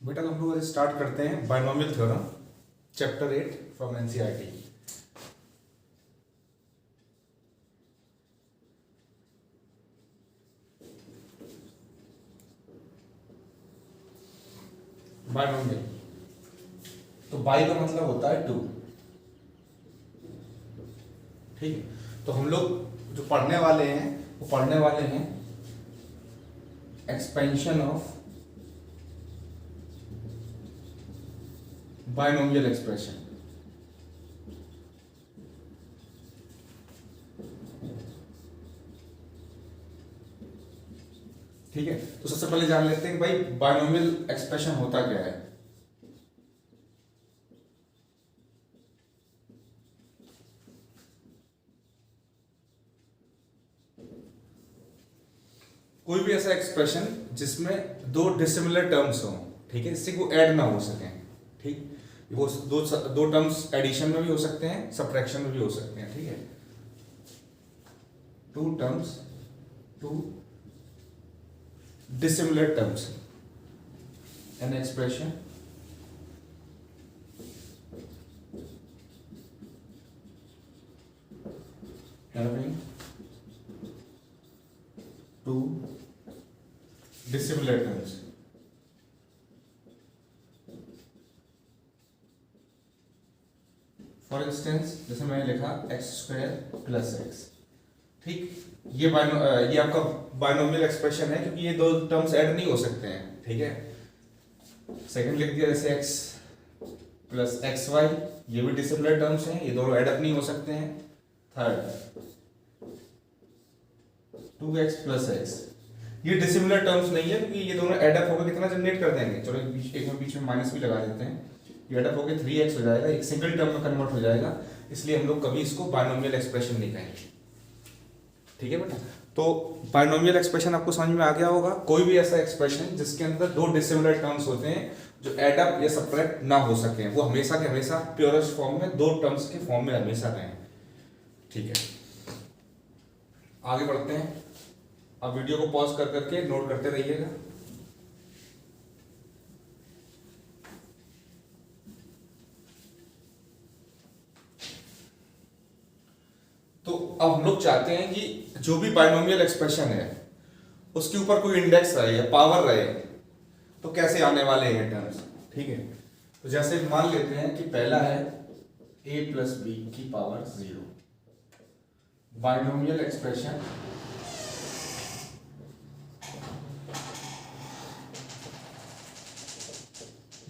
बेटा हम लोग आज स्टार्ट करते हैं binomial theorem chapter 8 from NCERT. Binomial तो बाई का मतलब होता है टू। ठीक है, तो हम लोग जो पढ़ने वाले हैं वो पढ़ने वाले हैं एक्सपेंशन ऑफ बायनोमियल एक्सप्रेशन। ठीक है, तो सबसे पहले जान लेते हैं कि भाई बायनोमियल एक्सप्रेशन होता क्या है। कोई भी ऐसा एक्सप्रेशन जिसमें दो डिसिमिलर टर्म्स हों, ठीक है, इससे को ऐड ना हो सके। ठीक, वो दो टर्म्स एडिशन में भी हो सकते हैं, सब्ट्रैक्शन में भी हो सकते हैं। ठीक है, two terms, two dissimilar terms, an expression having two dissimilar terms। For instance जैसे मैंने लिखा एक्स स्क्वायर प्लस एक्स। ठीक, ये आपका बायनोमियल एक्सप्रेशन है क्योंकि ये दो टर्म्स ऐड नहीं हो सकते हैं। ठीक है, सेकंड लिख दिया जैसे x प्लस एक्स वाई, ये भी डिसिमिलर टर्म्स हैं, ये दोनों ऐड अप नहीं हो सकते हैं। थर्ड 2x प्लस एक्स, ये डिसिमिलर टर्म्स नहीं है क्योंकि ये दोनों ऐड अप होकर कितना जनरेट कर देंगे। चलो एक बीच में माइनस भी लगा देते हैं, ये ऐड अप होकर 3x हो जाएगा, एक सिंगल टर्म में कन्वर्ट हो जाएगा, इसलिए हम लोग कभी इसको बायनोमियल एक्सप्रेशन नहीं कहेंगे। ठीक है बेटा, तो बायनोमियल एक्सप्रेशन आपको समझ में आ गया होगा। कोई भी ऐसा एक्सप्रेशन जिसके अंदर दो डिसिमिलर टर्म्स होते हैं जो ऐड अप या सब्ट्रैक्ट ना हो सके, वो हमेशा के हमेशा प्योरेस्ट फॉर्म में दो टर्म्स के फॉर्म में हमेशा रहें। ठीक है, आगे बढ़ते हैं। अब वीडियो को पॉज कर करके नोट करते रहिएगा। तो अब हम लोग चाहते हैं कि जो भी बायनोमियल एक्सप्रेशन है उसके ऊपर कोई इंडेक्स रहे या पावर रहे, तो कैसे आने वाले हैं टर्म्स। ठीक है, तो जैसे मान लेते हैं कि पहला है a प्लस बी की power 0, binomial expression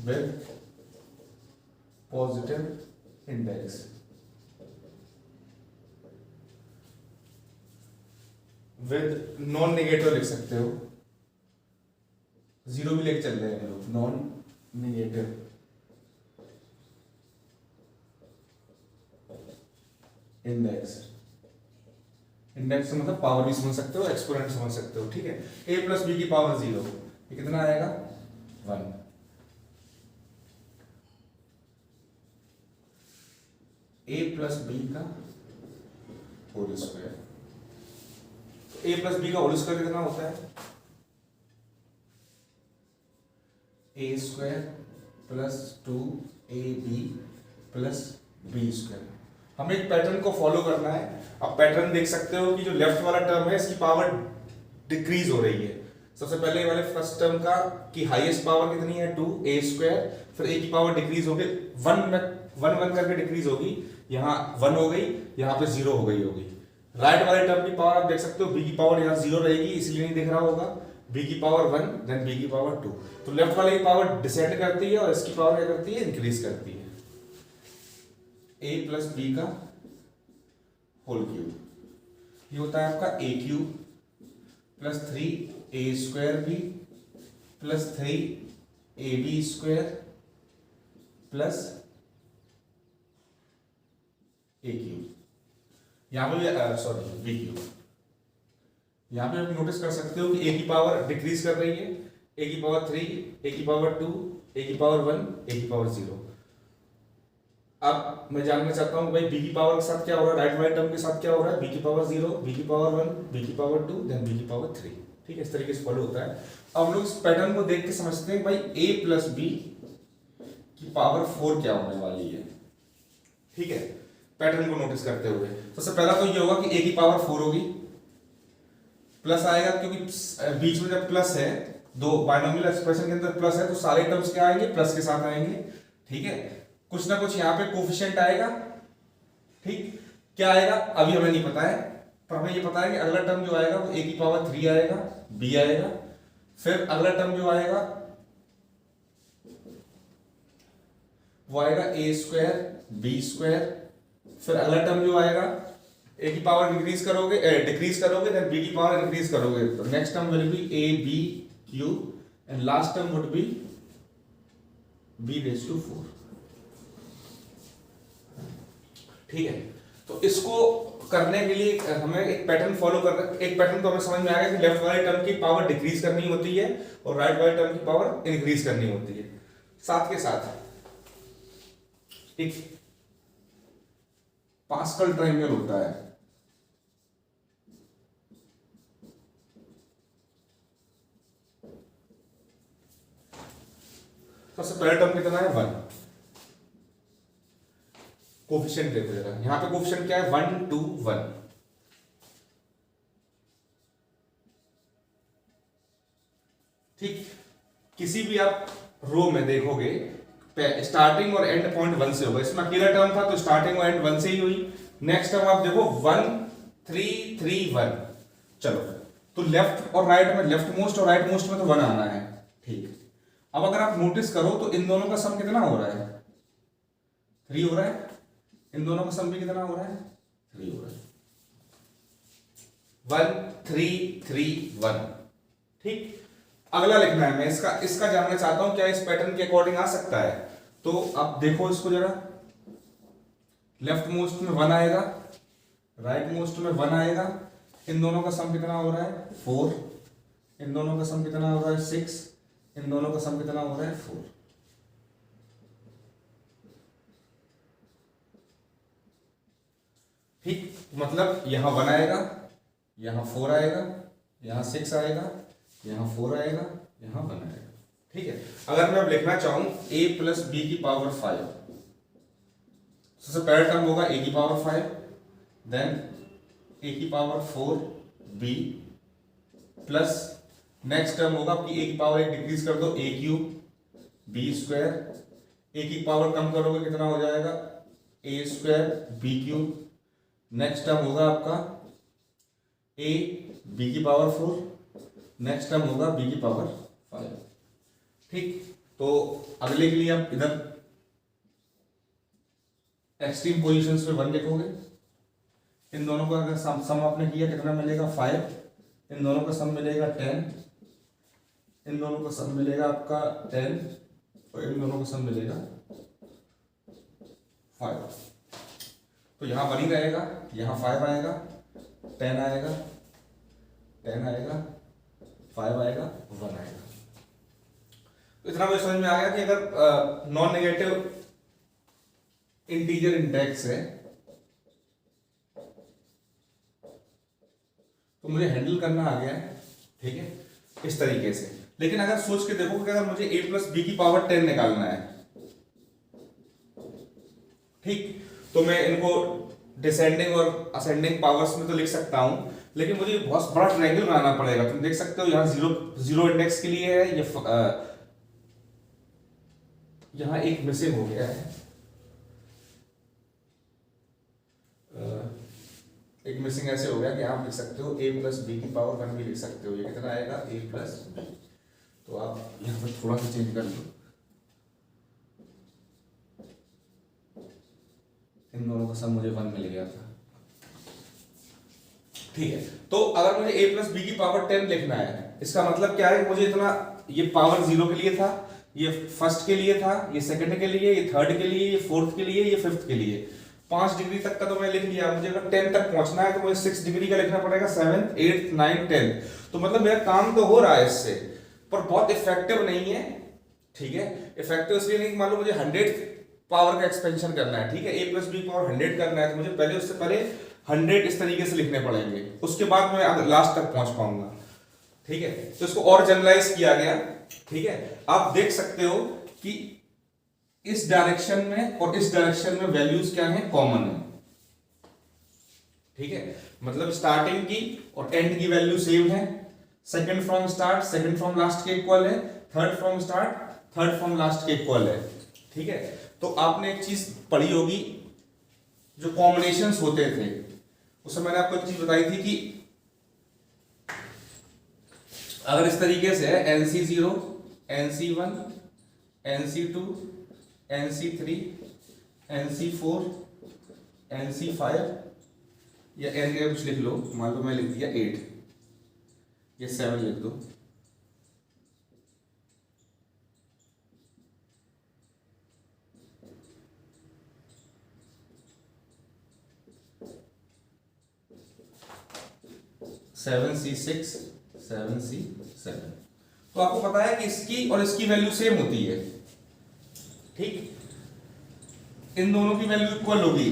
with positive index. With non negative लिख सकते हो, जीरो भी लेके चल रहे हैं लोग, नॉन नेगेटिव इंडेक्स। इंडेक्स से मतलब पावर भी समझ सकते हो, एक्सपोनेंट समझ सकते हो। ठीक है, a प्लस बी की पावर 0, ये कितना आएगा 1। a प्लस बी का whole square, a plus b का होल स्क्वायर कितना होता है a square plus 2ab plus b square. हमें एक पैटर्न को फॉलो करना है। अब पैटर्न देख सकते हो कि जो लेफ्ट वाला टर्म है इसकी पावर डिक्रीज हो रही है। सबसे पहले वाले फर्स्ट टर्म का की हाईएस्ट पावर कितनी है 2 a स्क्वायर, फिर a की पावर डिक्रीज हो गई 1 करके डिक्रीज होगी, यहाँ 1 हो गई, यहाँ पे 0 हो गई होगी। राइट वाले टर्म की पावर आप देख सकते हो, b की पावर यहाँ 0 रहेगी इसलिए नहीं दिख रहा होगा, b की पावर 1 देन b की पावर 2। तो लेफ्ट वाले की पावर डिसेंड करती है और इसकी पावर क्या करती है, इंक्रीज करती है। a प्लस बी का होल क्यूब, ये होता है आपका a cube plus 3a square b plus 3ab square plus a cube. यहाँ पे भी बी क्यूब। यहाँ पे आप नोटिस कर सकते हो कि a की पावर डिक्रीज कर रही है, a की पावर 3, a की पावर 2, a की पावर 1, a की पावर 0। अब मैं जानना चाहता हूँ भाई b की पावर के साथ क्या हो रहा है, राइट वाले टर्म के साथ क्या हो रहा है, b की पावर 0, b की पावर 1, b की पावर 2, देन b की पावर 3। ठीक है, इस तरीके से फॉलो होता है। अब हम लोग इस पैटर्न को देख के समझते हैं भाई a प्लस बी की पावर 4 क्या होने वाली है। ठीक है, पैटर्न को नोटिस करते हुए सबसे पहला तो ये होगा कि a की पावर 4 होगी, प्लस आएगा क्योंकि बीच में जब प्लस है, दो बाइनोमियल एक्सप्रेशन के अंदर प्लस है तो सारे टर्म्स क्या आएंगे, प्लस के साथ आएंगे। ठीक है, कुछ ना कुछ यहाँ पे कोफिशिएंट आएगा। ठीक, क्या आएगा अभी हमें नहीं पता है, पर हमें ये पता है कि अगला टर्म जो आएगा वो a की पावर 3 आएगा, b आएगा, फिर अगला टर्म जो आएगा वो आएगा a स्क्वायर b स्क्वायर, फिर अगला टर्म जो आएगा a की पावर डिक्रीज करोगे देन b की पावर इंक्रीज करोगे, तो next term will be a b q and last term would be b raise to 4। ठीक है, तो इसको करने के लिए हमें एक पैटर्न फॉलो करना, एक पैटर्न तो हमें समझ में आ गया कि लेफ्ट वाले टर्म की पावर डिक्रीज करनी होती है और राइट वाले टर्म की पावर इंक्रीज करनी होती है। साथ के साथ एक पास्कल ट्रायंगल होता है, सबसे पहला टर्म कितना है 1, कोफिशिएंट देखो जरा, यहां पे कोफिशिएंट क्या है 1 2 1। ठीक, किसी भी आप रो में देखोगे स्टार्टिंग और एंड पॉइंट 1 से होगा, इसमें अकेला टर्म था तो स्टार्टिंग और एंड 1 से ही हुई। नेक्स्ट टर्म आप देखो 1 3 3 1, चलो तो लेफ्ट और राइट में, लेफ्ट मोस्ट और राइट मोस्ट में तो 1 आना है। ठीक, अब अगर आप नोटिस करो तो इन दोनों का सम कितना हो रहा है 3 हो रहा है, इन दोनों का सम भी कितना हो रहा है 3 हो रहा है, 1 3 3 1। ठीक, अगला लिखना है, मैं इसका जानना चाहता हूं क्या इस पैटर्न के अकॉर्डिंग आ सकता है, तो आप देखो इसको जरा, लेफ्ट मोस्ट में 1 आएगा, राइट मोस्ट में 1 आएगा, इन दोनों का सम कितना हो रहा है 4, इन दोनों का सम कितना हो रहा है 6, इन दोनों का सम कितना हो रहा है 4। ठीक, मतलब यहां 1 आएगा, यहां 4 आएगा, यहां 6 आएगा, यहां 4 आएगा, यहां 1 आएगा। ठीक है, अगर मैं अब लिखना चाहूं a प्लस बी की पावर 5, सबसे पहला टर्म होगा a की पावर 5, देन a की power 4 b plus next term होगा कि a की पावर 1 डिक्रीज कर दो a cube b square, a की पावर कम करोगे कितना हो जाएगा a square b cube, next term होगा आपका a b की पावर 4, नेक्स्ट टर्म होगा b की पावर 5। ठीक, तो अगले के लिए आप इधर एक्सट्रीम पोजीशंस में 1 लिखोगे, इन दोनों का अगर सम आपने किया कितना मिलेगा 5, इन दोनों का सम मिलेगा 10, इन दोनों का सम मिलेगा आपका 10 और इन दोनों का सम मिलेगा 5। तो यहां 1 ही रहेगा, यहां 5 आएगा, 10 आएगा, 10 आएगा, 5 आएगा, 1 आएगा। तो इतना मुझे समझ में आ गया कि अगर नॉन नेगेटिव इंटीजर इंडेक्स है तो मुझे हैंडल करना आ गया है। ठीक है, इस तरीके से। लेकिन अगर सोच के देखो कि अगर मुझे a प्लस बी की पावर 10 निकालना है, ठीक, तो मैं इनको डिसेंडिंग और असेंडिंग पावर्स में तो लिख सकता हूं, लेकिन मुझे बहुत बड़ा ट्रायंगल बनाना पड़ेगा। तुम देख सकते हो यहाँ जीरो इंडेक्स के लिए है, ये यहाँ एक मिसिंग हो गया है, एक मिसिंग ऐसे हो गया कि आप लिख सकते हो a प्लस बी की पावर 1 भी लिख सकते हो। ये कितना आएगा a प्लस बी, तो आप यहाँ पर थोड़ा सा चेंज कर लो, इन दोनों का सम मुझे 1 मिल गया था। ठीक है, तो अगर मुझे a प्लस बी की पावर 10 लिखना है, इसका मतलब क्या है, मुझे इतना, ये पावर 0 के लिए था, ये फर्स्ट के लिए था, ये सेकंड के लिए, ये थर्ड के लिए, ये फोर्थ के लिए, ये फिफ्थ के लिए, 5 डिग्री तक का तो मैं लिख लिया। मुझे अगर 10 तक पहुंचना है तो मुझे 6 डिग्री का लिखना पड़ेगा, 7 8 9 10। तो मतलब मेरा काम तो हो रहा है इससे, पर बहुत इफेक्टिव नहीं है। ठीक है, इफेक्टिव इसलिए नहीं कि मान लो मुझे 100 पावर का एक्सपेंशन करना है, ठीक है, a प्लस बी पावर 100 करना है, तो मुझे पहले उससे पहले 100 इस तरीके से लिखने पड़ेंगे, उसके बाद मैं लास्ट तक पहुंच पाऊंगा। ठीक है, तो इसको और जनरलाइज किया गया। ठीक है, आप देख सकते हो कि इस डायरेक्शन में और इस डायरेक्शन में वैल्यूज क्या है, कॉमन है। ठीक है, मतलब स्टार्टिंग की और एंड की वैल्यू सेम है। Second from start second from last के इक्वल है, third from start third from last के इक्वल है। ठीक है, तो आपने एक चीज पढ़ी होगी, जो कॉम्बिनेशंस होते थे उसमें मैंने आपको एक चीज बताई थी कि अगर इस तरीके से है NC0 NC1 NC2 NC3 NC4 NC5 या N का कुछ लिख लो, मान लो मैं लिख दिया 8 या 7 लिख दो। सेवन C7 तो आपको पता है कि इसकी और इसकी वैल्यू सेम होती है। ठीक, इन दोनों की वैल्यू इक्वल होगी,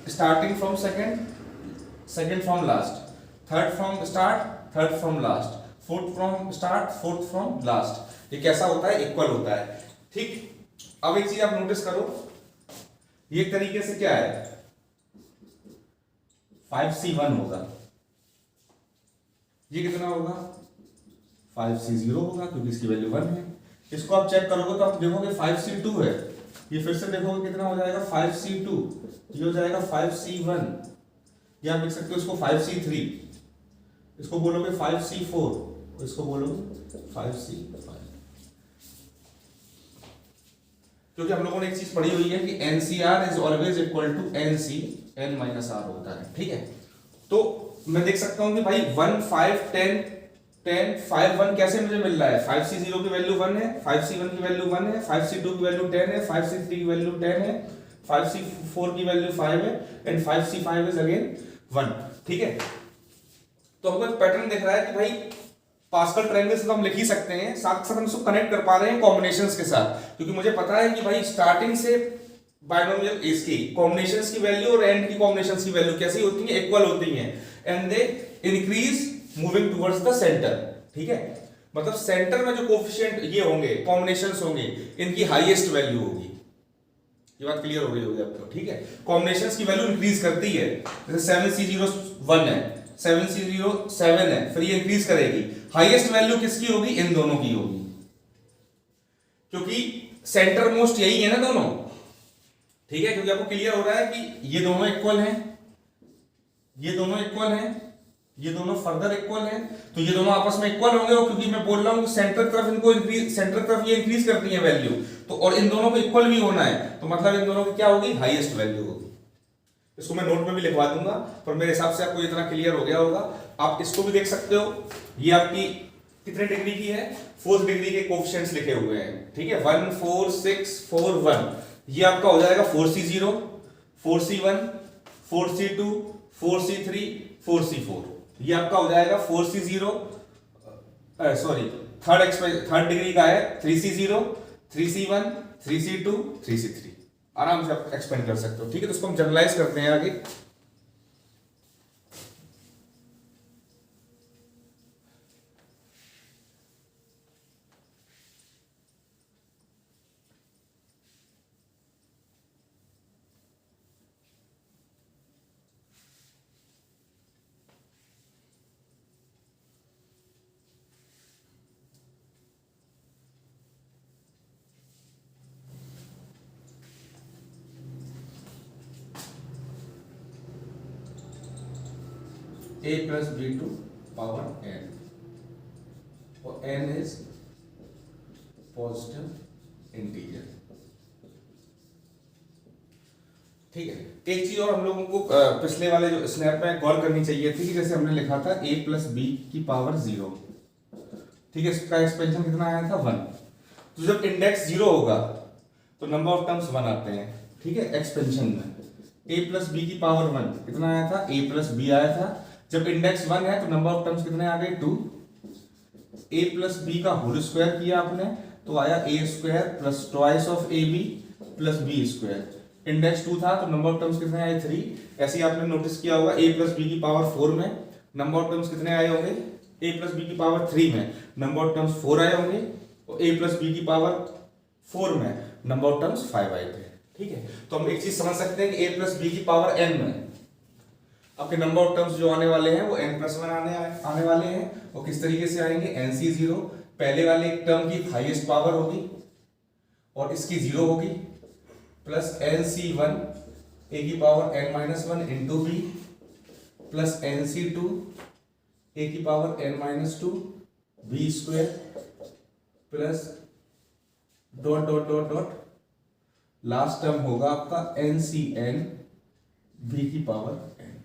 starting from second from last, third from start third from last, fourth from start fourth from last. ये कैसा होता है, इक्वल होता है। ठीक, अब एक चीज आप नोटिस करो, ये एक तरीके से क्या है 5C1 होगा, ये कितना होगा 5C0 होगा क्योंकि इसकी वैल्यू 1 है। इसको आप चेक करोगे तो आप देखोगे 5C2 है, ये फिर से देखोगे कितना हो जाएगा 5C2, ये हो जाएगा 5C1, या आप देख सकते हो इसको 5C3, इसको बोलोगे 5C4, इसको बोलोगे 5C5। क्योंकि हम लोगों ने एक चीज पढ़ी हुई है कि NCR is always equal to NC N-R होता है। ठीक है, तो मैं देख सकता हूं कि भाई 1 5 10 10 5 1 कैसे मुझे मिल रहा है, 5C0 की वैल्यू 1 है, 5C1 की वैल्यू 1 है, 5C2 की वैल्यू 10 है, 5C3 की वैल्यू 10 है, 5C4 की वैल्यू 5 है एंड 5C5 इज अगेन 1। ठीक है, तो हमको एक पैटर्न दिख रहा है कि भाई पास्कल ट्रायंगल से तो हम लिख ही सकते हैं, साथ साथ हम इसको कनेक्ट कर पा रहे हैं कॉम्बिनेशंस के साथ, क्योंकि मुझे पता है कि भाई स्टार्टिंग से बाइनोमियल इसकी कॉम्बिनेशंस की वैल्यू और एंड की कॉम्बिनेशंस की वैल्यू कैसी होती है, इक्वल होती हैं and they increase moving towards the centre. ठीक है, मतलब सेंटर में जो कोफिशिएंट ये होंगे कॉम्बिनेशंस होंगे, इनकी हाईएस्ट वैल्यू होगी। ये बात क्लियर हो गई होगी आपको। ठीक है, कॉम्बिनेशंस की वैल्यू इंक्रीज करती है, जैसे 7C0 1 है, 7C0 7 है, फिर ये इंक्रीज करेगी। हाईएस्ट वैल्यू किसकी होगी, इन दोनों की होगी, क्योंकि सेंटर मोस्ट यही है ना दोनों। ठीक है, क्योंकि आपको क्लियर हो रहा है कि ये दोनों इक्वल हैं, ये दोनों इक्वल हैं, ये दोनों फर्दर इक्वल हैं, तो ये दोनों आपस में इक्वल होंगे, और क्योंकि मैं बोल रहा हूं कि सेंटर तरफ इनको इंक्रीज, सेंटर तरफ ये इंक्रीज करती है वैल्यू, तो और इन दोनों को इक्वल भी होना है, तो मतलब इन दोनों की क्या होगी, हाईएस्ट वैल्यू होगी। इसको मैं नोट में भी लिखवा दूंगा, पर मेरे हिसाब से आपको इतना क्लियर हो गया होगा। आप इसको भी देख सकते हो, ये आपकी कितने डिग्री की है, 4th डिग्री के कोफिशिएंट्स लिखे हुए हैं। ठीक है, 1 4 6 4 1, ये आपका हो जाएगा 4C0 4C1 4C2 4C3 4C4, ये आपका हो जाएगा 4C0 सॉरी थर्ड डिग्री का है 3C0 3C1 3C2 3C3, आराम से आप एक्सपेंड कर सकते हो। ठीक है, तो इसको हम जनरलाइज करते हैं आगे। a plus b to power n, और n is पॉजिटिव इंटीजर। ठीक है, एक चीज और हम लोगों को पिछले वाले जो स्नैप में गौर करनी चाहिए थी कि जैसे हमने लिखा था a प्लस बी की पावर 0। ठीक है, इसका एक्सपेंशन कितना आया था 1, तो जब इंडेक्स 0 होगा तो नंबर ऑफ टर्म्स 1 आते हैं। ठीक है, एक्सपेंशन में a प्लस बी की पावर 1 कितना आया था, a प्लस बी आया था। जब इंडेक्स 1 है तो नंबर ऑफ टर्म्स कितने आ गए 2, a प्लस बी का होल स्क्वायर किया आपने तो आया a square plus twice of ab plus b square. Index 2 था तो नंबर ऑफ टर्म्स कितने आए 3। ऐसे ही आपने नोटिस किया होगा a प्लस बी की पावर 4 में नंबर ऑफ टर्म्स कितने आए होंगे a प्लस बी की पावर 3 में नंबर ऑफ टर्म्स 4 आए होंगे और a प्लस बी की पावर 4 में नंबर ऑफ टर्म्स 5 आए थे। ठीक है, तो हम एक चीज समझ सकते हैं कि a प्लस बी की पावर n में आपके नंबर ऑफ टर्म्स जो आने वाले हैं वो n प्लस 1 आने वाले हैं। और किस तरीके से आएंगे, nc0 पहले वाले टर्म की हाईएस्ट पावर होगी और इसकी 0 होगी, प्लस nc1 a की power n minus 1 into b plus nc2 a की power n minus 2 b square plus dot dot dot dot last term होगा आपका ncn b की पावर n।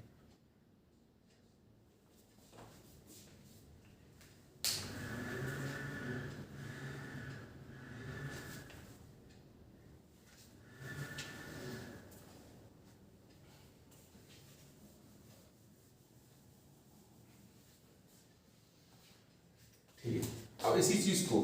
ठीक है, अब इसी चीज को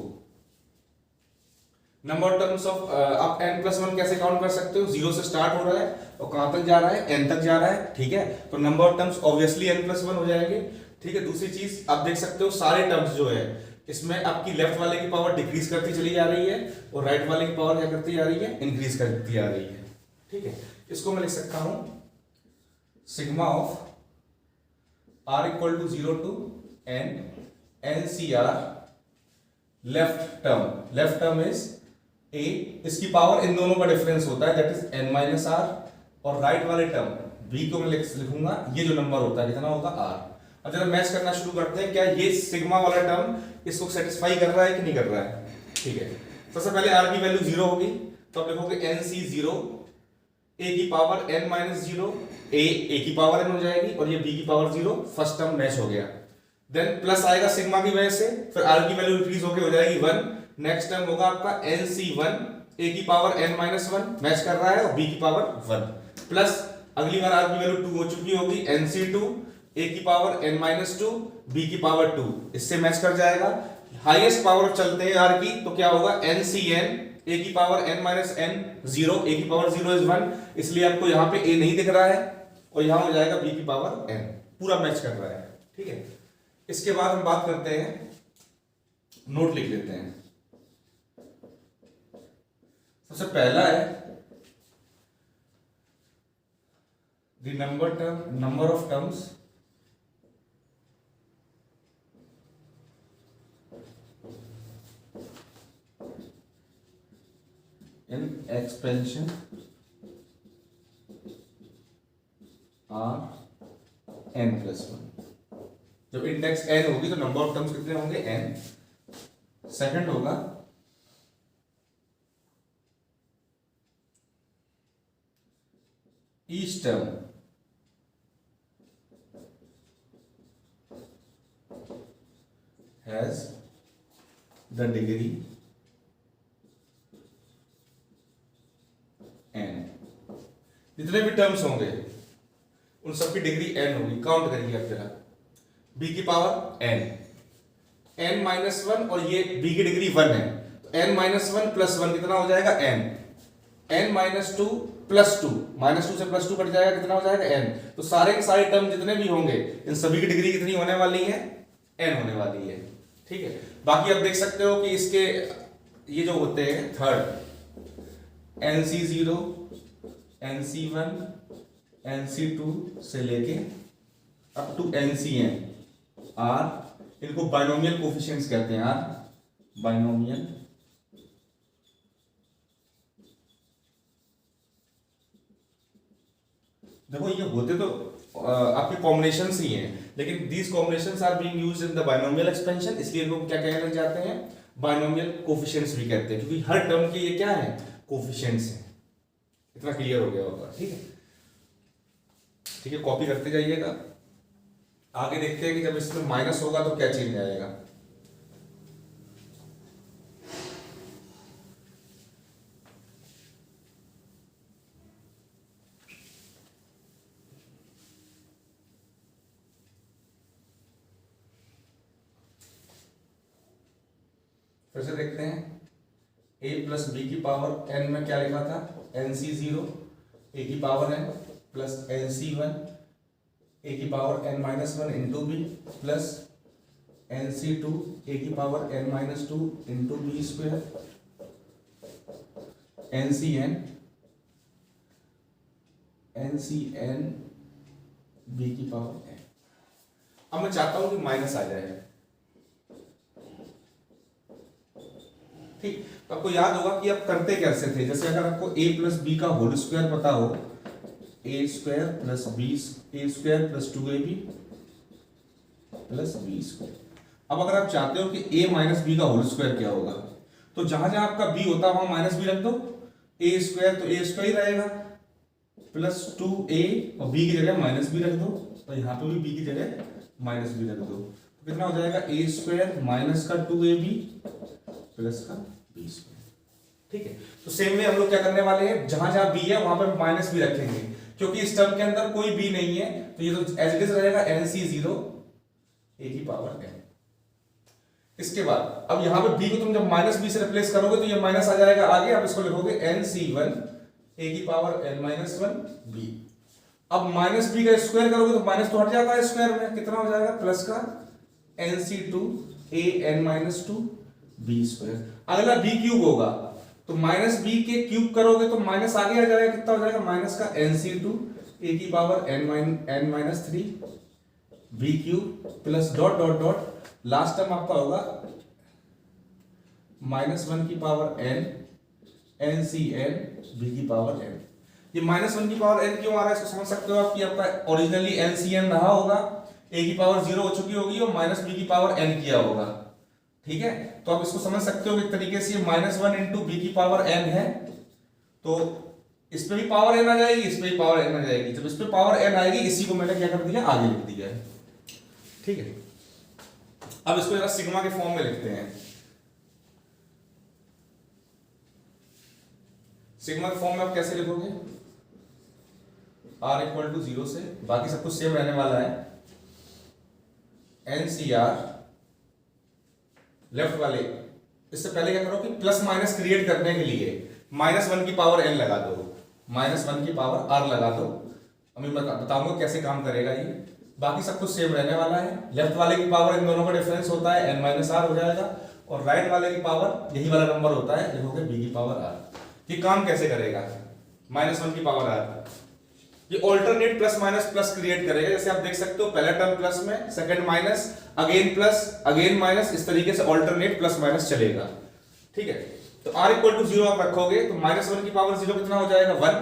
नंबर टर्म्स ऑफ आप n प्लस 1 कैसे काउंट कर सकते हो, 0 से स्टार्ट हो रहा है और कहां तक जा रहा है, n तक जा रहा है। ठीक है, तो number of terms obviously n plus 1 हो जाएंगे। ठीक है, दूसरी चीज आप देख सकते हो सारे टर्म्स जो है इसमें आपकी लेफ्ट वाले की पावर डिक्रीज करती चली जा रही है और राइट वाले की पावर क्या करती जा रही है, इंक्रीज करती जा रही है। ठीक है, इसको मैं लिख सकता हूं sigma of r equal to 0 to n NCR left term is a, इसकी पावर इन दोनों का डिफरेंस होता है that is n minus r, और राइट वाले टर्म b को मैं लिखूंगा ये जो नंबर होता है कितना होगा r। अब जरा मैच करना शुरू करते हैं, क्या ये सिग्मा वाला टर्म इसको सेटिस्फाई कर रहा है कि नहीं कर रहा है। ठीक है, सबसे पहले r की वैल्यू 0 होगी तो आप लिखोगे nc0 a की पावर n माइनस 0, a की पावर n हो जाएगी और ये b की पावर 0, फर्स्ट टर्म मैच हो गया। देन प्लस आएगा सिग्मा की वजह से, फिर r की वैल्यू इंक्रीज होकर हो जाएगी 1। नेक्स्ट टर्म होगा आपका nc1 a की पावर n माइनस 1 मैच कर रहा है और b की पावर 1, प्लस अगली बार r की वैल्यू 2 हो चुकी होगी nc2 a की पावर n माइनस 2 b की पावर 2, इससे मैच कर जाएगा। हाईएस्ट पावर चलते हैं r की तो क्या होगा ncn a की power n minus n 0, a की पावर 0 इज 1, इसलिए आपको यहाँ पे a नहीं दिख रहा है और यहाँ हो जाएगा b की पावर n, पूरा मैच कर रहा है। ठीक है, इसके बाद हम बात करते हैं, नोट लिख लेते हैं। सबसे पहला है the number of terms in expansion are n plus 1। जब इंडेक्स n होगी तो नंबर ऑफ टर्म्स कितने होंगे, n। सेकंड होगा each term has the degree n। जितने भी टर्म्स होंगे उन सबकी डिग्री n होगी। काउंट करिए आप जरा, b की पावर n माइनस 1 और ये b की डिग्री 1 है तो n माइनस 1 प्लस 1 कितना हो जाएगा n माइनस 2 प्लस 2, माइनस 2 से प्लस 2 कट जाएगा कितना हो जाएगा n। तो सारे के सारे टर्म जितने भी होंगे इन सभी की डिग्री कितनी होने वाली है, n होने वाली है। ठीक है, बाकी आप देख सकते हो कि इसके ये जो होते हैं थर्ड nc0 nc1 nc2 से लेके अप टू ncn r, इनको बाइनोमियल कोफिशिएंट्स कहते हैं, r बाइनोमियल देखो ये होते तो आपके कॉम्बिनेशंस ही हैं, लेकिन these combinations are being used in the binomial expansion, इसलिए इनको क्या कहने लग जाते हैं, बाइनोमियल कोफिशिएंट्स भी कहते हैं, क्योंकि हर टर्म के ये क्या है, कोफिशिएंट्स हैं। इतना क्लियर हो गया होगा। ठीक है, ठीक है, कॉपी करते जाइएगा। आगे देखते हैं कि जब इसमें माइनस होगा तो क्या चेंज आएगा। फिर से देखते हैं, a प्लस बी की पावर n में क्या लिखा था, nc0 a की power n plus nc1 a की power n minus 1 into b plus NC2 a की power n minus 2 into b square NCn b की पावर n। अब मैं चाहता हूं कि माइनस आ जाए। ठीक, तो आपको याद होगा कि आप करते कैसे थे। जैसे अगर आपको a प्लस बी का होल स्क्वायर पता हो, a square plus b, a square plus 2ab plus b square. अब अगर आप चाहते हो कि a माइनस बी का होल स्क्वायर क्या होगा, तो जहां जहां आपका b होता है वहां माइनस बी रख दो। a स्क्वायर तो a स्क्वायर रहेगा प्लस 2a और b की जगह माइनस बी रख दो, तो यहां पे भी b की जगह माइनस बी रख दो। तो कितना हो जाएगा a स्क्वायर माइनस का 2ab प्लस का बी स्क्वायर। ठीक है, तो सेम में हम लोग क्या करने वाले हैं, जहां जहां b है वहां पे माइनस भी रखेंगे, क्योंकि इस टर्म के अंदर कोई b नहीं है, तो ये तो एज इट इज रहेगा NC0 a की पावर n। इसके बाद अब यहां पे b को तुम जब माइनस बी से रिप्लेस करोगे तो ये माइनस आ जाएगा आगे, आप इसको लिखोगे NC1 a की पावर n माइनस 1 b। अब माइनस बी का स्क्वायर करोगे तो माइनस तो हट जाता है स्क्वायर में, कितना हो जाएगा प्लस का NC2 a n minus 2 b square. अगला b क्यूब होगा तो माइनस बी के क्यूब करोगे तो माइनस आगे आ जाएगा, कितना हो जाएगा माइनस का NC2 a की power n minus 3 b cube plus dot dot dot last term आपका होगा -1 की पावर n NCn b की पावर n। ये -1 की पावर n क्यों आ रहा है इसको समझ सकते हो आप कि आपका ओरिजिनली NCn रहा होगा, a की पावर 0 हो चुकी होगी और -b की पावर n किया होगा। ठीक है, तो आप इसको समझ सकते हो एक तरीके से -1 इंटू बी की पावर n है, तो इस पे भी पावर n आ जाएगी, इस पे भी पावर n आ जाएगी। जब इस पे पावर n आएगी इसी को मैंने क्या कर दिया आगे लिख दिया है। ठीक है, अब इसको जरा सिग्मा के फॉर्म में लिखते हैं। सिग्मा के फॉर्म में आप कैसे लिखोगे, r इक्वल टू 0 से, बाकी सब कुछ सेम रहने वाला है, NCr लेफ्ट वाले। इससे पहले क्या करो कि प्लस माइनस क्रिएट करने के लिए -1 की पावर n लगा दो, -1 की पावर r लगा दो। अब मैं बताऊंगा कैसे काम करेगा ये, बाकी सब कुछ सेम रहने वाला है। लेफ्ट वाले की पावर इन दोनों का डिफरेंस होता है n माइनस r हो जाएगा, और राइट वाले की पावर यही वाला नंबर होता है, लिखोगे b की पावर r। ये काम कैसे करेगा, -1 की पावर r, ये alternate plus minus plus create करेगा। जैसे आप देख सकते हो पहला टर्म प्लस में, second minus, again plus, again minus, इस तरीके से ऑल्टरनेट प्लस माइनस चलेगा। ठीक है, तो r इक्वल टू 0 आप रखोगे तो -1 की पावर 0 कितना हो जाएगा 1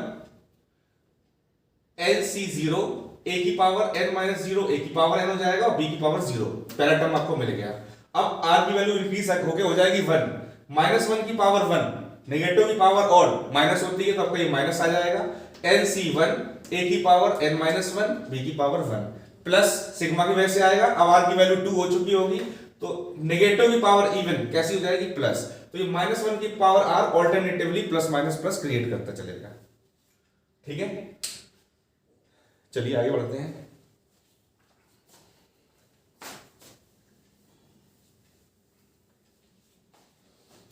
NC0 a की पावर n माइनस 0 a की पावर n हो जाएगा और b की पावर 0, पहला टर्म आपको मिल गया। अब r की वैल्यू इंक्रीज होके हो जाएगी 1, -1 की पावर 1, नेगेटिव की पावर ऑड माइनस होती है तो आपका ये माइनस आ जाएगा, NC1 a की पावर n माइनस 1 b की पावर 1 प्लस सिग्मा की वजह से आएगा। अब r की वैल्यू 2 हो चुकी होगी तो नेगेटिव की पावर इवन कैसी हो जाएगी प्लस, तो ये -1 की power r alternatively plus minus plus create करता चलेगा। ठीक है, चलिए आगे बढ़ते हैं।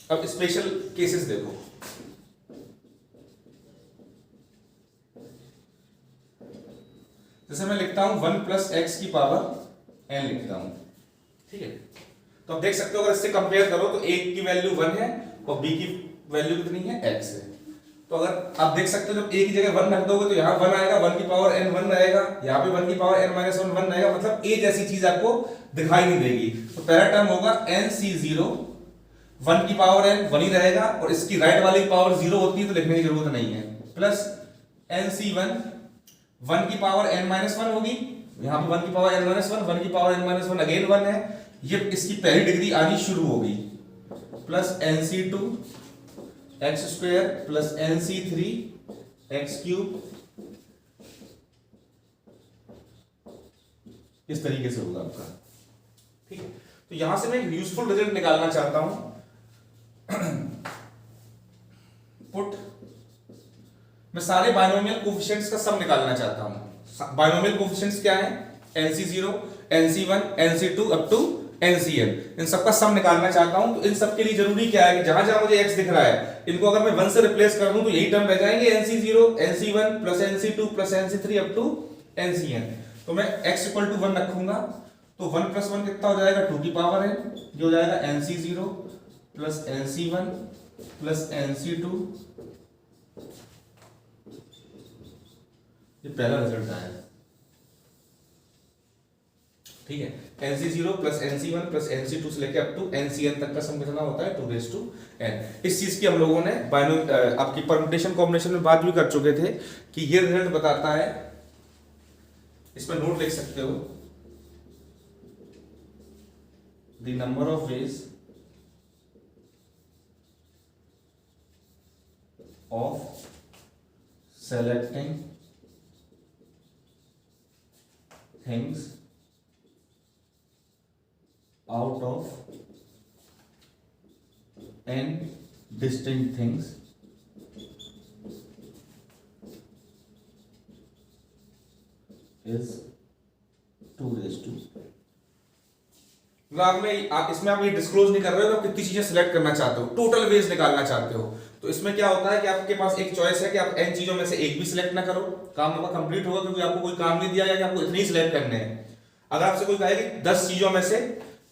अब स्पेशल केसेस देखो, जैसे मैं लिखता हूं 1 प्लस एक्स की पावर n लिखता हूं। ठीक है, तो आप देख सकते हो अगर इससे कंपेयर करो तो a की वैल्यू 1 है और b की वैल्यू कितनी है x है। तो अगर आप देख सकते हो जब a की जगह 1 रख दोगे तो यहाँ 1 आएगा, 1 की पावर n 1 रहेगा, यहाँ पे 1 की पावर n माइनस 1 रहेगा, मतलब a जैसी चीज आपको दिखाई नहीं देगी। तो पहला टर्म होगा NC0, 1 की पावर n 1 ही रहेगा और इसकी राइट वाली की पावर 0 होती है तो लिखने की जरूरत नहीं है, प्लस NC1 1 की पावर n माइनस 1 होगी, यहाँ पे 1 की पावर n माइनस 1, 1 की पावर n माइनस 1 अगेन 1 है, ये इसकी पहली डिग्री आनी शुरू होगी, plus NC2 x square plus NC3 x cube, इस तरीके से होगा आपका। ठीक है, तो यहां से मैं एक यूजफुल रिजल्ट निकालना चाहता हूं। पुट मैं सारे बाइनोमियल कोफिशिएंट्स का सम निकालना चाहता हूं। बाइनोमियल कोफिशिएंट्स क्या है, NC0 NC1 NC2 up to NCn, इन सबका सम निकालना चाहता हूं। तो इन सब के लिए जरूरी क्या है कि जहां जहां मुझे x दिख रहा है इनको अगर मैं 1 से रिप्लेस कर दूं तो यही टर्म रह जाएंगे, NC0 NC1 plus NC2 plus NC3 up to NCn। तो मैं x इक्वल टू 1 रखूंगा तो 1 + 1 कितना हो जाएगा 2 की पावर n, ये हो जाएगा nc0 plus nc1 plus nc2। ये पहला रिजल्ट आया, ठीक है। nc0 plus nc1 plus nc2 से लेके अप टू ncn तक का सम कितना होता है 2n। इस चीज की हम लोगों ने आपकी परम्यूटेशन कॉम्बिनेशन में बात भी कर चुके थे कि ये रिजल्ट बताता है, इसमें नोट लिख सकते हो, the number of ways of selecting things out of n distinct things is 2 आप इसमें आप ये डिस्क्लोज नहीं कर रहे हो तो आप कितनी चीजें सिलेक्ट करना चाहते हो, टोटल वेज निकालना चाहते हो। तो इसमें क्या होता है कि आपके पास एक चॉइस है कि आप n चीजों में से एक भी सिलेक्ट ना करो, काम आपका कंप्लीट होगा, क्योंकि आपको कोई काम नहीं दिया गया कि आपको इतनी सिलेक्ट करने हैं। अगर आपसे कोई कहे कि 10 चीजों में से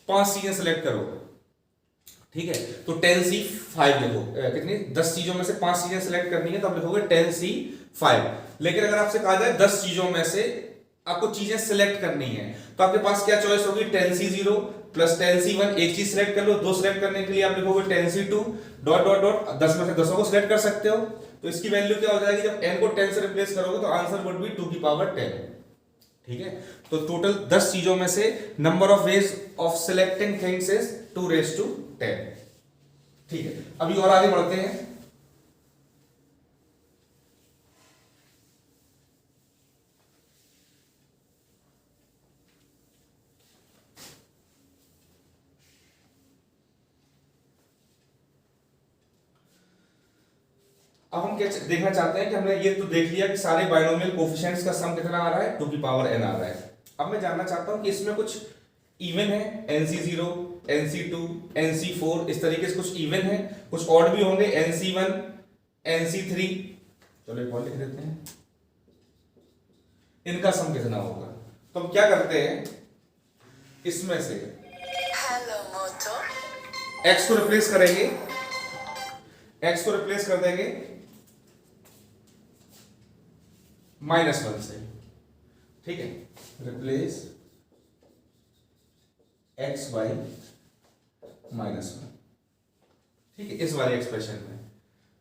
5 चीजें सिलेक्ट करो, ठीक है, तो 10c5 लिखो। कितनी 10 चीजों में से 5 चीजें सिलेक्ट करनी है तो आप लिखोगे 10c5। लेकिन अगर आपसे कहा जाए 10 चीजों में से आपको चीजें सिलेक्ट करनी है तो आपके पास क्या चॉइस होगी 10c0 प्लस 10c1, एक चीज सिलेक्ट कर लो, दो सिलेक्ट करने के लिए आप लिखोगे 10c2 डॉट डॉट डॉट, 10 में से 10 को सिलेक्ट कर सकते हो। तो इसकी वैल्यू क्या हो जाएगी, जब n को 10 से रिप्लेस करोगे तो आंसर वुड बी 2 की पावर 10, ठीक है। तो टोटल 10 चीजों में से number of ways of selecting things is 2^10, ठीक है। अभी और आगे बढ़ते हैं। अब हम क्या देखना चाहते हैं कि हमने ये तो देख लिया कि सारे बाइनोमियल कोफिशिएंट्स का सम कितना आ रहा है 2 की पावर n आ रहा है। अब मैं जानना चाहता हूं कि इसमें कुछ इवन है, nc0 nc2 nc4 इस तरीके से कुछ इवन है, कुछ ऑड भी होंगे nc1 nc3। चलो एक और लिख देते हैं, इनका सम कितना होगा। तो हम क्या करते हैं, इसमें से x को रिप्लेस करेंगे, x को रिप्लेस कर देंगे -1 से, ठीक है। रिप्लेस x बाई -1, ठीक है, इस वाले एक्सप्रेशन में,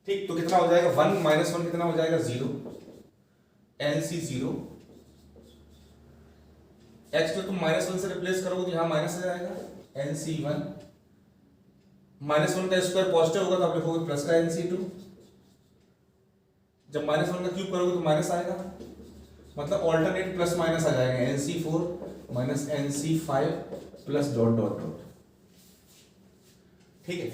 ठीक। तो कितना हो जाएगा 1 -1 कितना हो जाएगा 0, nc0 x को तुम -1 से रिप्लेस करोगे तो यहां माइनस आ जाएगा, nc1 -1 का स्क्वायर पॉजिटिव होगा तो आप लिखोगे प्लस का nc2, जब -1 का क्यूब करोगे तो माइनस आएगा, मतलब ऑल्टरनेट प्लस माइनस आ जाएगा, nc4 minus nc5 plus dot dot dot, ठीक है।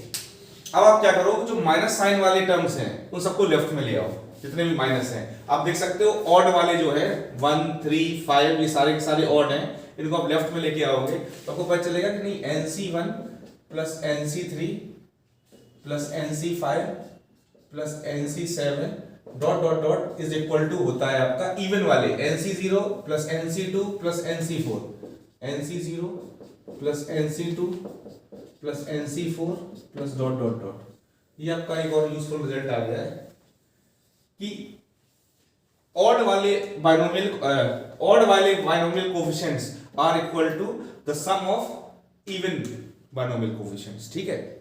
अब आप क्या करो, जो माइनस साइन वाले टर्म्स हैं उन सबको लेफ्ट में ले आओ, जितने भी माइनस हैं। आप देख सकते हो ऑड वाले जो है 1 3 5 ये सारे के सारे ऑड हैं, इनको आप लेफ्ट में लेके आओगे तो आपको पता चलेगा कि नहीं nc1 plus nc3 plus nc5 plus nc7 dot dot dot is equal to होता है आपका इवन वाले nc0 plus nc2 plus nc4, nc0 plus nc2 plus nc4 plus dot dot dot. ये आपका एक और यूजफुल रिजल्ट आ गया है कि ऑड वाले binomial coefficients are equal to the sum of even binomial coefficients, ठीक है।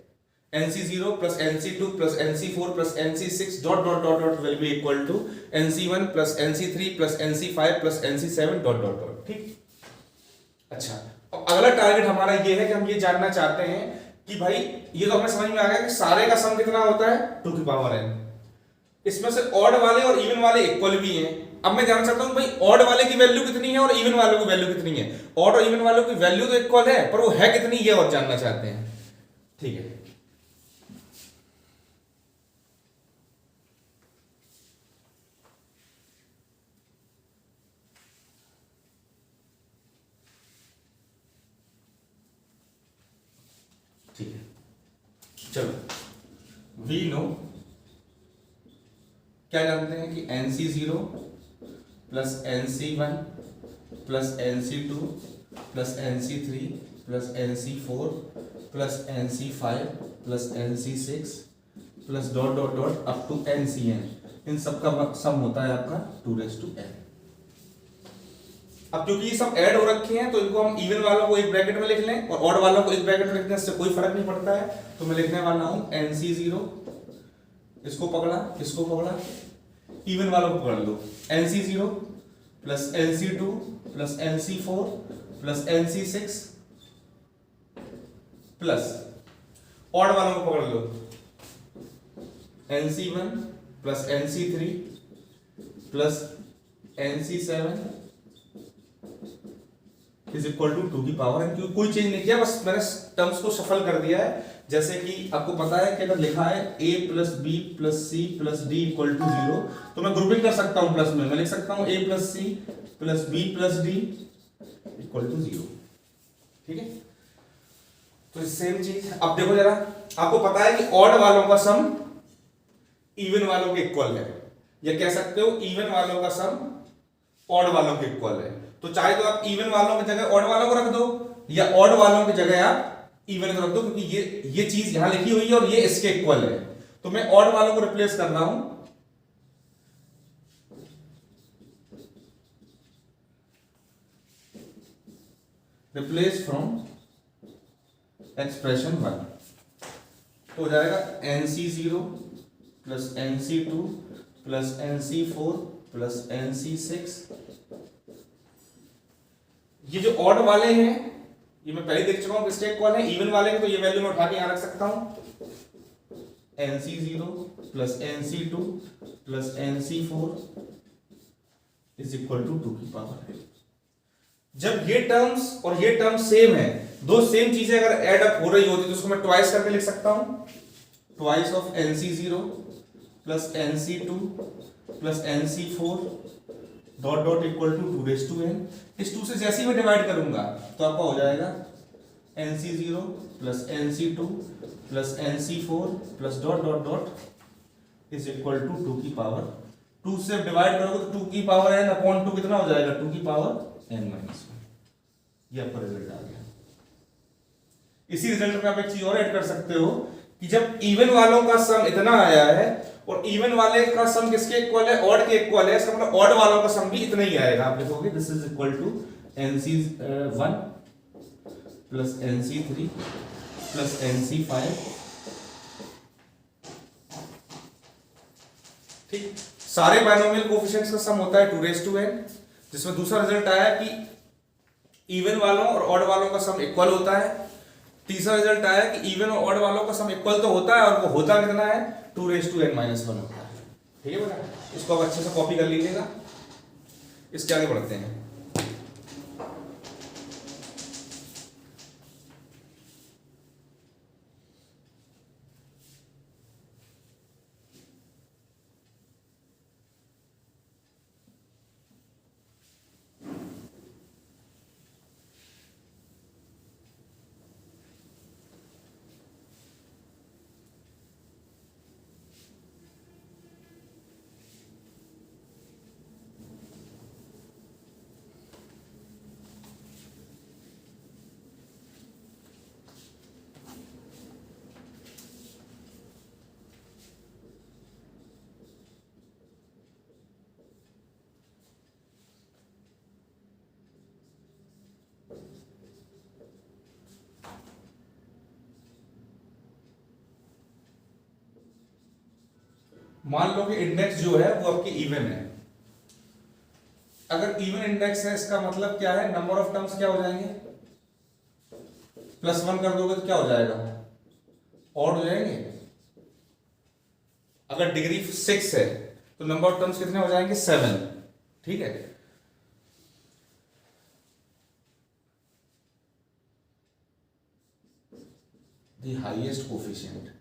nc0 plus nc2 plus nc4 plus nc6 dot dot dot dot will be equal to nc1 plus nc3 plus nc5 plus nc7 dot dot dot, ठीक। अच्छा, अब अगला target हमारा ये है कि हम ये जानना चाहते हैं कि भाई ये तो हमें समझ में आ गया कि सारे का सम कितना होता है 2 की पावर n, इसमें से ऑड वाले और इवन वाले इक्वल भी हैं। अब मैं जानना चाहता हूं भाई ऑड वाले की वैल्यू कितनी है और इवन वालों की वैल्यू कितनी है। ऑड और इवन वालों की वैल्यू तो इक्वल है पर वो है कितनी ये और जानना चाहते हैं, ठीक है। ठीक है, चलो वी नो क्या जानते हैं कि nc0 plus nc1 plus nc2 plus NC3 plus NC4 plus NC5 plus NC6 plus dot dot dot up to NCN, इन सब का सम होता है आपका 2n। अब क्योंकि ये सब ऐड हो रखे हैं तो इनको हम इवन वालों को एक ब्रैकेट में लिख लें और ऑड वालों को एक ब्रैकेट में लिखने से कोई फर्क नहीं पड़ता है। तो मैं लिखने वाला हूं NC0, इसको पकड़ा, इसको पकड़ा, इवन वालों को पकड़ लो, NC0 plus NC2 plus NC4 plus NC6 plus odd वालों को पकड़ लो, NC1 plus NC3 plus NC7 is equal to 2 की पावर n। क्योंकि कोई चेंज नहीं किया, बस मैंने टर्म्स को शफल कर दिया है। जैसे कि आपको पता है कि अगर लिखा है a plus B plus C plus D equal to 0, तो मैं ग्रुपिंग कर सकता हूं प्लस में, मैं लिख सकता हूं a plus C plus B plus D equal to 0। ठीक है, तो सेम चीज अब देखो जरा, आपको पता है कि ऑड वालों का सम इवन वालों के इक्वल है, या कह सकते हो इवन वालों का सम ऑड वालों के इक्वल है। तो चाहे तो आप इवन वालों की जगह ऑड वालों को रख दो, या ऑड वालों की जगह आप इवन को रख दो, क्योंकि ये चीज यहां लिखी हुई है और ये इसके इक्वल है। तो मैं ऑड वालों को रिप्लेस कर रहा हूं, रिप्लेस फ्रॉम एक्सप्रेशन 1, तो हो जाएगा NC0 plus NC2 plus NC4 plus NC6। ये जो ऑड वाले हैं ये मैं पहले देख चुका हूं किसके इक्वल है, इवन वाले के, तो ये वैल्यू मैं उठा के यहां रख सकता हूं, NC0 plus NC2 plus NC4 is equal to 2 की पावर n। जब ये टर्म्स और ये टर्म्स सेम है, दो सेम चीजें अगर ऐड अप हो रही होती तो उसको मैं ट्वाइस करके लिख सकता हूं, twice of NC0 plus NC2 plus NC4 dot dot equal to 2n। इस 2 से जैसे ही मैं डिवाइड करूंगा तो आपका हो जाएगा NC0 plus NC2 plus NC4 plus dot dot dot is equal to 2 की पावर, 2 से डिवाइड करोगे तो 2 की पावर n अपॉन 2 कितना हो जाएगा, 2 की पावर n माइनस 1। ये आपका रिजल्ट आ गया। इसी रिजल्ट में आप एक चीज और ऐड कर सकते हो कि जब इवन वालों का सम इतना आया है और इवन वाले का सम किसके इक्वल है, ऑड के इक्वल है, इसका मतलब ऑड वालों का सम भी इतना ही आएगा। आप लिखोगे this is equal to NC1 plus NC3 plus NC5। ठीक, सारे बाइनोमियल कोएफिशिएंट्स का सम होता है 2n, जिसमें दूसरा रिजल्ट आया कि इवन वालों और ऑड वालों का सम इक्वल होता है। तीसरा रिजल्ट आया कि इवन और ऑड वालों का सम इक्वल तो होता है और वो होता कितना है, 2n-1 होता है। ठीक है बेटा, इसको आप अच्छे से कॉपी कर लीजिएगा। इसके आगे बढ़ते हैं। मान लो कि इंडेक्स जो है वो आपकी इवन है। अगर इवन इंडेक्स है इसका मतलब क्या है, नंबर ऑफ टर्म्स क्या हो जाएंगे, +1 कर दोगे तो क्या हो जाएगा, ऑड हो जाएंगे। अगर डिग्री 6 है तो नंबर ऑफ टर्म्स कितने हो जाएंगे, 7। ठीक है, the highest coefficient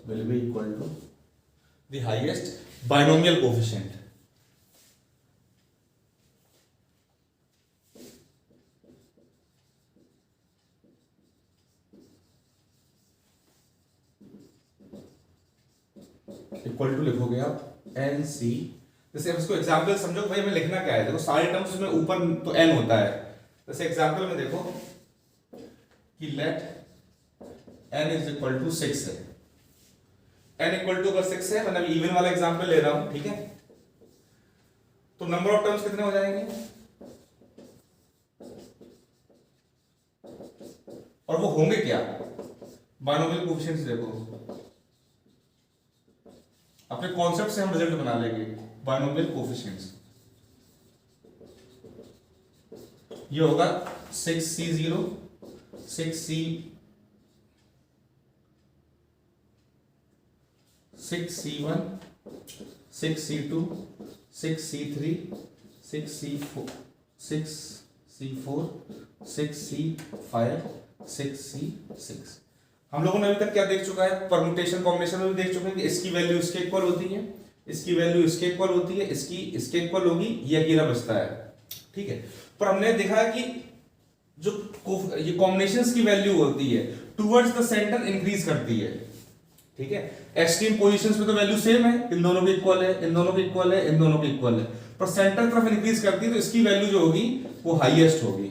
will be equal to the highest binomial coefficient. Equal to लिखोगे आप NC जैसे अब इसको एग्जाम्पल समझो भाई हमें लिखना क्या है, देखो सारे टर्म्स में ऊपर तो n होता है। जैसे एग्जाम्पल में देखो कि let n is equal to 6 है, n इक्वल टू अगर 6 है, मैंने अभी इवन वाला एग्जाम्पल ले रहा हूं, ठीक है, तो नंबर ऑफ टर्म्स कितने हो जाएंगे, और वो होंगे क्या, बाइनोमियल कोएफिशिएंट्स देखो, अपने कॉन्सेप्ट से हम रिजल्ट बना लेंगे। बाइनोमियल कोएफिशिएंट्स ये होगा 6c0 6c1 6c2 6c3 6c4 6c5 6c6। हम लोगों ने अभी तक क्या देख चुका है, परम्यूटेशन कॉम्बिनेशन में भी देख चुके हैं कि इसकी वैल्यू इसके इक्वल होती है, इसकी वैल्यू इसके इक्वल होती है, इसकी इसके इक्वल होगी, ये अकेला बचता है, ठीक है। पर हमने देखा है कि जो ये कॉम्बिनेशंस की वैल्यू होती है टुवर्ड्स द सेंटर इंक्रीज करती है, ठीक है। एक्सट्रीम पोजीशंस में तो वैल्यू सेम है, इन दोनों के इक्वल है, इन दोनों के इक्वल है, इन दोनों के इक्वल है, पर सेंटर तरफ इंक्रीज करती है तो इसकी वैल्यू जो होगी वो हाईएस्ट होगी,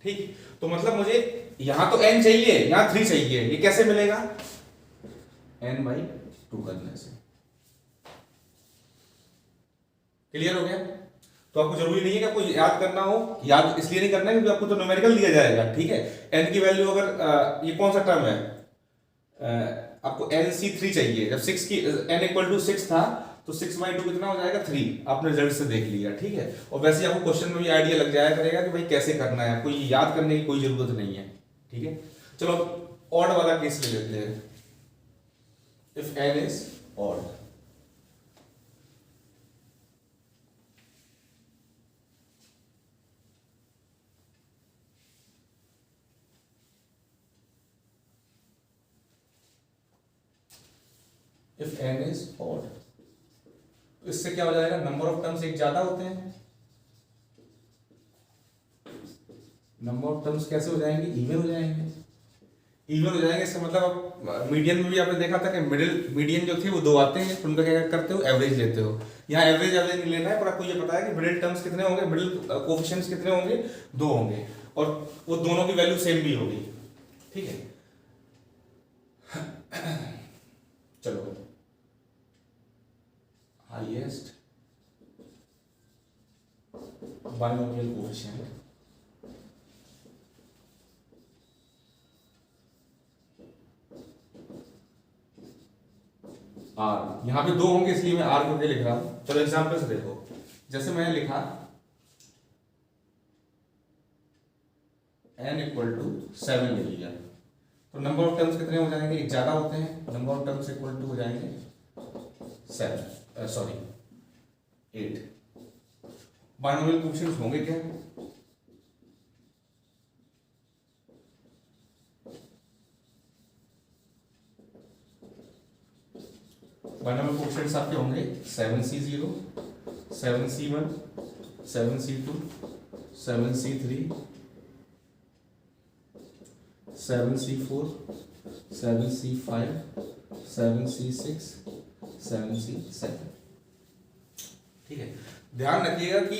ठीक। तो मतलब मुझे यहां तो n चाहिए, यहां 3 चाहिए, ये कैसे मिलेगा, n/2 करने से। क्लियर हो गया। तो आपको जरूरी नहीं है कि आपको याद करना हो, याद इसलिए नहीं करना है क्योंकि आपको तो न्यूमेरिकल दिया जाएगा, ठीक है। n की वैल्यू अगर ये कौन सा टर्म है, आपको nc3 चाहिए, जब 6 की n = 6 था तो 6/2 कितना हो जाएगा 3, आपने रिजल्ट से देख लिया, ठीक है। और वैसे ही आपको क्वेश्चन में भी आइडिया लग जाया करेगा कि भाई कैसे करना है, कोई याद करने की कोई जरूरत नहीं है, ठीक है। चलो ऑड वाला केस ले लेते हैं, if n is odd, if n is odd, तो इससे क्या हो जाएगा, नंबर ऑफ टर्म्स एक ज्यादा होते हैं, नंबर ऑफ टर्म्स कैसे हो जाएंगे, इवन हो जाएंगे, इवन हो जाएंगे। इसका मतलब मीडियन में भी आपने देखा था कि मीडियन जो थे वो 2 आते हैं, तो उनका क्या करते हो, एवरेज लेते हो। यहाँ एवरेज नहीं लेना है, पर आपको ये पता है कि मिडिल टर्म्स कितने होंगे, मिडिल कोएफिशिएंट्स कितने होंगे, 2 होंगे, और वो दोनों की वैल्यू सेम भी होगी, ठीक है। चलो हाईएस्ट बाइनोमियल कोएफिशिएंट आर, यहां पे 2 होंगे इसलिए मैं आर करके लिख रहा हूं। चलो एग्जांपल से देखो, जैसे मैंने लिखा n = 7 ले लिया, तो नंबर ऑफ टर्म्स कितने हो जाएंगे, एक ज्यादा होते हैं, number of terms equal to हो जाएंगे 8। बाइनोमियल कोएफिशिएंट्स होंगे क्या, बाइनोमियल कोएफिशिएंट्स आपके होंगे 7c0 7c1 7c2 7c3 7c4 7c5 7c6 7c7, ठीक है। ध्यान रखिएगा कि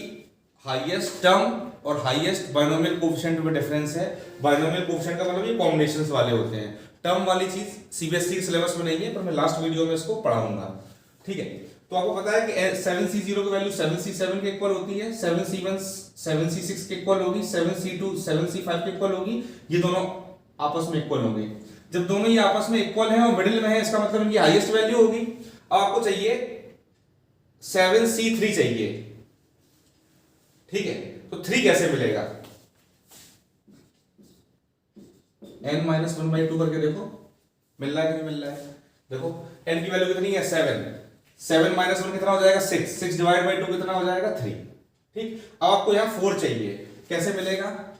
हाईएस्ट टर्म और हाईएस्ट बाइनोमियल कोएफिशिएंट में डिफरेंस है। बाइनोमियल कोएफिशिएंट का मतलब ये कॉम्बिनेशंस वाले होते हैं, टर्म वाली चीज सीबीएसई सिलेबस में नहीं है, पर मैं लास्ट वीडियो में इसको पढ़ाऊंगा, ठीक है। तो आपको पता है कि 7c0 की वैल्यू 7c7 के इक्वल होती है, 7c1 7c6 के इक्वल होगी, 7c2 7c5 के इक्वल होगी, ये दोनों आपस में इक्वल होंगे। जब दोनों ही आपस में इक्वल हैं और मिडिल में है, इसका मतलब इनकी हाईएस्ट वैल्यू होगी। अब आपको चाहिए 7c3 चाहिए, ठीक है। तो 3 कैसे मिलेगा, n-1/2 करके देखो मिल रहा है कि नहीं मिल रहा है। देखो n की वैल्यू कितनी है 7 माइनस 1 कितना हो जाएगा 6 डिवाइड बाई 2 कितना हो जाएगा 3, ठीक। अब आपको यहां 4 चाहिए, कैसे मिलेगा,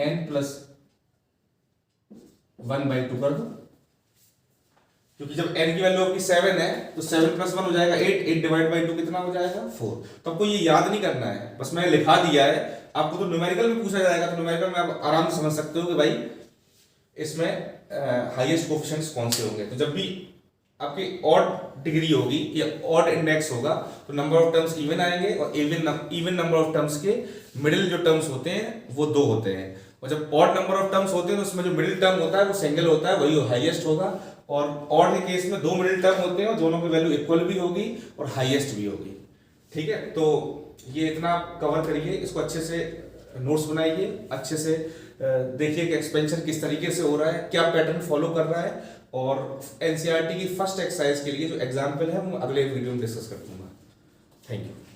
n + 1/2 कर दो, क्योंकि जब n की वैल्यू आपकी 7 है तो 7 + 1 हो जाएगा 8 डिवाइड बाई 2 कितना हो जाएगा 4। तो आपको ये याद नहीं करना है, बस मैंने लिखा दिया है। आपको तो न्यूमेरिकल में पूछा जाएगा, तो न्यूमेरिकल में आप आराम से समझ सकते हो कि भाई इसमें हाईएस्ट कोफिशिएंट्स कौन से होंगे। तो जब भी आपकी ऑड डिग्री होगी या ऑड इंडेक्स होगा तो नंबर ऑफ टर्म्स इवन आएंगे, और इवन नंबर ऑफ टर्म्स के मिडिल जो टर्म्स होते हैं वो 2 होते हैं, और जब ऑड नंबर ऑफ टर्म्स होते हैं तो उसमें जो मिडिल टर्म होता है वो सिंगल होता है, वही हाईएस्ट होगा। और ऑड के केस में 2 मिडिल टर्म होते हैं और दोनों की वैल्यू इक्वल भी होगी और हाईएस्ट भी होगी। ठीक है, तो ये इतना कवर करिए, इसको अच्छे से नोट्स बनाइए, अच्छे से देखिए कि एक्सपेंशन किस तरीके से हो रहा है, क्या पैटर्न फॉलो कर रहा है, और एनसीईआरटी की फर्स्ट एक्सरसाइज के लिए जो एग्जाम्पल है वो अगले वीडियो में डिस्कस कर दूंगा। Thank you.